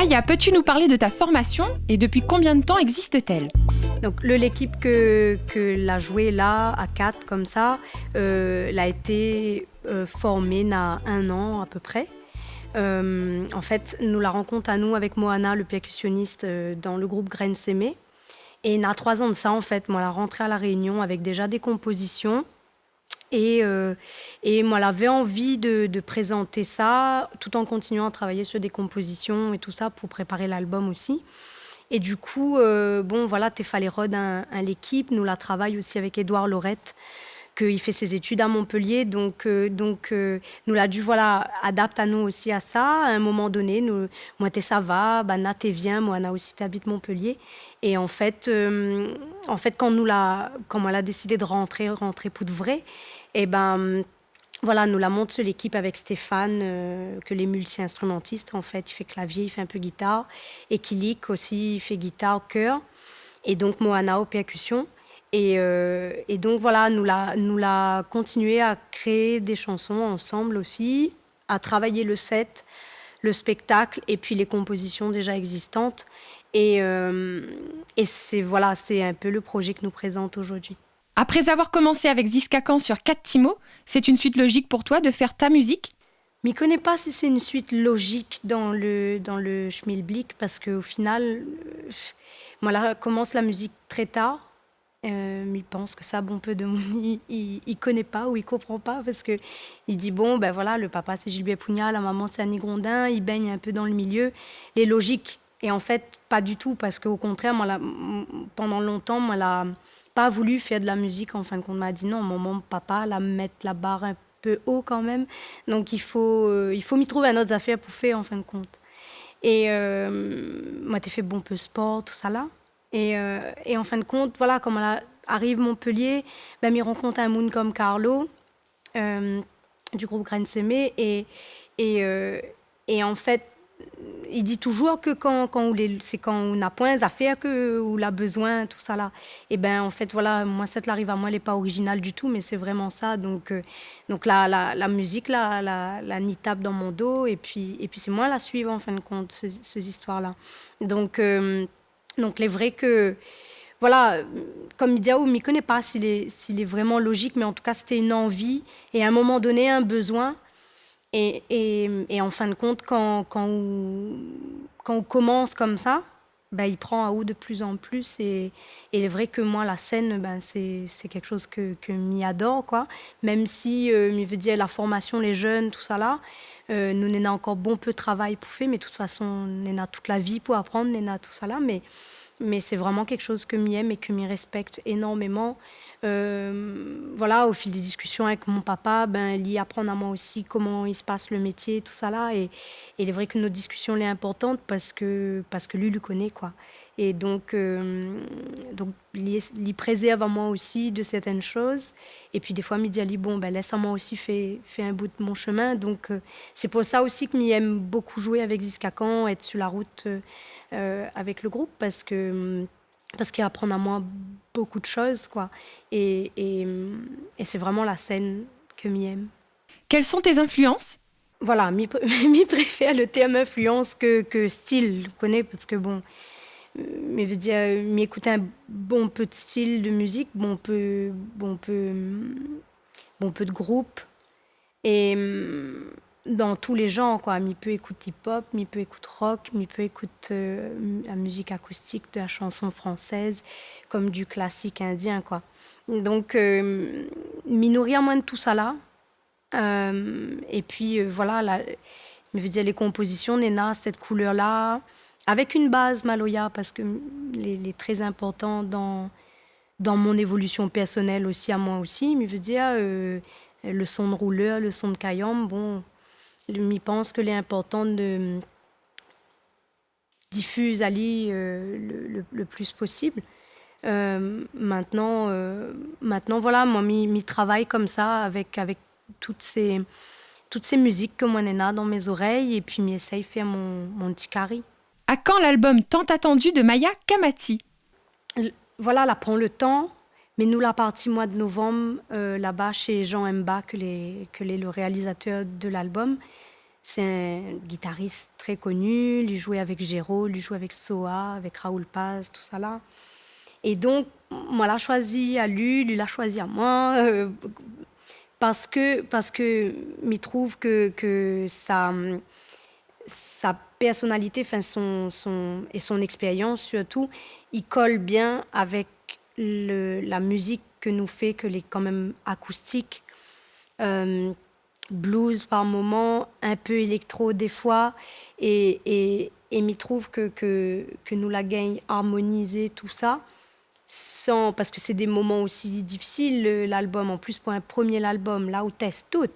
Maya, peux-tu nous parler de ta formation et depuis combien de temps existe-t-elle? Donc l'équipe que l'a joué là, à 4 comme ça, l'a été formée il y a 1 an à peu près. En fait, nous la rencontre à nous avec Moana, le percussionniste dans le groupe Graines Sémées. Et il y a 3 ans de ça, en fait, moi, la rentrée à La Réunion avec déjà des compositions. Et moi, j'avais envie de présenter ça tout en continuant à travailler sur des compositions et tout ça pour préparer l'album aussi. Et du coup, bon, voilà, Tefale Rod, l'équipe, nous la travaille aussi avec Édouard Laurette, qu'il fait ses études à Montpellier. Donc nous l'a dû, voilà, adapte à nous aussi à ça. À un moment donné, nous, moi, ça va, bah, Nat, viens, moi, Anna aussi, t'habites Montpellier. Et en fait, quand elle a décidé de rentrer pour de vrai, et ben, voilà, nous la monte sur l'équipe avec Stéphane, que les multi-instrumentistes, en fait. Il fait clavier, il fait un peu guitare. Et Kilik aussi, il fait guitare, chœur. Et donc Moana aux percussions. Et donc voilà, nous l'a continué à créer des chansons ensemble aussi, à travailler le set, le spectacle et puis les compositions déjà existantes. Et c'est un peu le projet que nous présente aujourd'hui. Après avoir commencé avec Ziskakan sur 4 Timo, c'est une suite logique pour toi de faire ta musique? Je ne connais pas si c'est une suite logique dans le schmilblick parce qu'au final, moi, là, commence la musique très tard. Il pense que ça, bon peu de monde, il connaît pas ou il comprend pas parce que il dit bon, ben voilà, le papa c'est Gilbert Pugnal, la maman c'est Annie Grondin, il baigne un peu dans le milieu, les logiques. Et en fait, pas du tout parce qu'au contraire, moi, pendant longtemps, moi, la pas voulu faire de la musique. En fin de compte, m'a dit non, maman, papa, la mettre la barre un peu haut quand même. Donc il faut m'y trouver un autre affaire pour faire en fin de compte. Et moi, j'ai fait bon peu sport, tout ça là. Et en fin de compte, voilà, comme elle arrive Montpellier, ben, m'y rencontre un monde comme Carlo, du groupe Graines Sémées. Et en fait, il dit toujours que c'est quand on n'a point les affaires que on a besoin, tout ça là. Et ben en fait voilà, moi ça l'arrive à moi, elle n'est pas originale du tout, mais c'est vraiment ça. Donc la musique la ni tape dans mon dos et puis c'est moi la suivre en fin de compte ces histoires là. Donc il est vrai que voilà, comme Diao, je ne connais pas s'il est vraiment logique, mais en tout cas c'était une envie et à un moment donné un besoin. Et en fin de compte, quand on commence comme ça, ben, il prend à haut de plus en plus. Et il est vrai que moi, la scène, ben, c'est quelque chose que m'y adore, quoi. Même si, il veut dire, la formation, les jeunes, tout ça là, nous, on a encore bon peu de travail pour faire, mais de toute façon, on a toute la vie pour apprendre, on a tout ça là. Mais c'est vraiment quelque chose que m'y aime et que m'y respecte énormément. Voilà, au fil des discussions avec mon papa, ben, il y apprend à moi aussi comment il se passe le métier, tout ça là. Et il est vrai que notre discussion est importante parce que lui connaît, quoi. Et donc il préserve à moi aussi de certaines choses. Et puis des fois, il me dit, bon, ben, laisse à moi aussi faire un bout de mon chemin. Donc c'est pour ça aussi que j'aime beaucoup jouer avec Ziskakan, être sur la route avec le groupe parce qu'il apprend à moi beaucoup de choses, quoi. Et c'est vraiment la scène que j'aime. Quelles sont tes influences? Voilà, je préfère le terme influence que style, vous connaissez, parce que bon, mais veut dire, m'écouter un bon peu de style de musique, bon peu de groupe, et dans tous les genres, quoi. Mi peut écouter hip-hop, mi peut écouter rock, mi peut écouter la musique acoustique, de la chanson française, comme du classique indien, quoi. Donc, mi nourrir moins de tout ça là. Et puis, voilà, je veux dire, les compositions, Nena, cette couleur-là, avec une base Maloya, parce que les très important dans mon évolution personnelle aussi, à moi aussi, mais je veux dire, le son de rouleur, le son de caillam, bon, je pense que l'important de diffuser Ali le plus possible. Maintenant, voilà, moi, je travaille comme ça avec toutes ces musiques que moi, Nena, dans mes oreilles, et puis j'essaye de faire mon petit carré. À quand l'album tant attendu de Maya Kamati? Voilà, là, prend le temps. Mais nous, la partie mois de novembre, là-bas, chez Jean Mba, que est le réalisateur de l'album, C'est un guitariste très connu, lui jouait avec Géraud, lui jouait avec Soa, avec Raoul Paz, tout ça là. Et donc, moi, l'a choisi à lui l'a choisi à moi, parce que il trouve que sa personnalité, enfin et son expérience surtout, il colle bien avec la musique que nous fait, que les quand même acoustique, blues par moment, un peu électro des fois, et il trouve que nous la gagne harmoniser tout ça, parce que c'est des moments aussi difficiles, l'album, en plus pour un premier album, là où teste tout.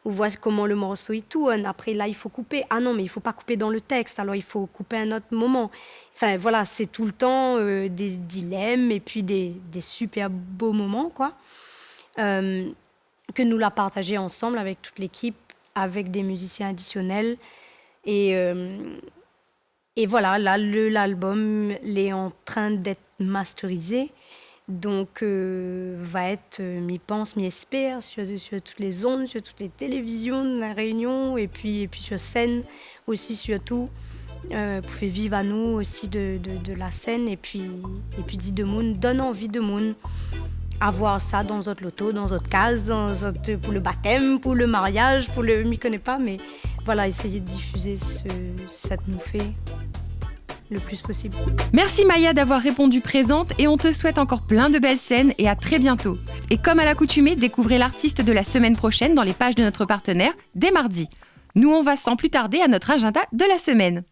On voit comment le morceau il tourne. Après, là, il faut couper. Ah non, mais il ne faut pas couper dans le texte. Alors, il faut couper un autre moment. Enfin, voilà, c'est tout le temps des dilemmes et puis des super beaux moments, quoi. Que nous l'a partagé ensemble avec toute l'équipe, avec des musiciens additionnels. Et voilà, là, l'album est en train d'être masterisé. Donc, va être, m'y pense, m'y espère, sur toutes les ondes, sur toutes les télévisions de la Réunion, et puis sur scène aussi, surtout, pour faire vivre à nous aussi de la scène, et puis dit de Moon, donne envie de Moon, avoir ça dans votre loto, dans votre case, pour le baptême, pour le mariage, m'y connais pas, mais voilà, essayer de diffuser cette nouffée le plus possible. Merci Maya d'avoir répondu présente et on te souhaite encore plein de belles scènes et à très bientôt. Et comme à l'accoutumée, découvrez l'artiste de la semaine prochaine dans les pages de notre partenaire dès mardi. Nous, on va sans plus tarder à notre agenda de la semaine.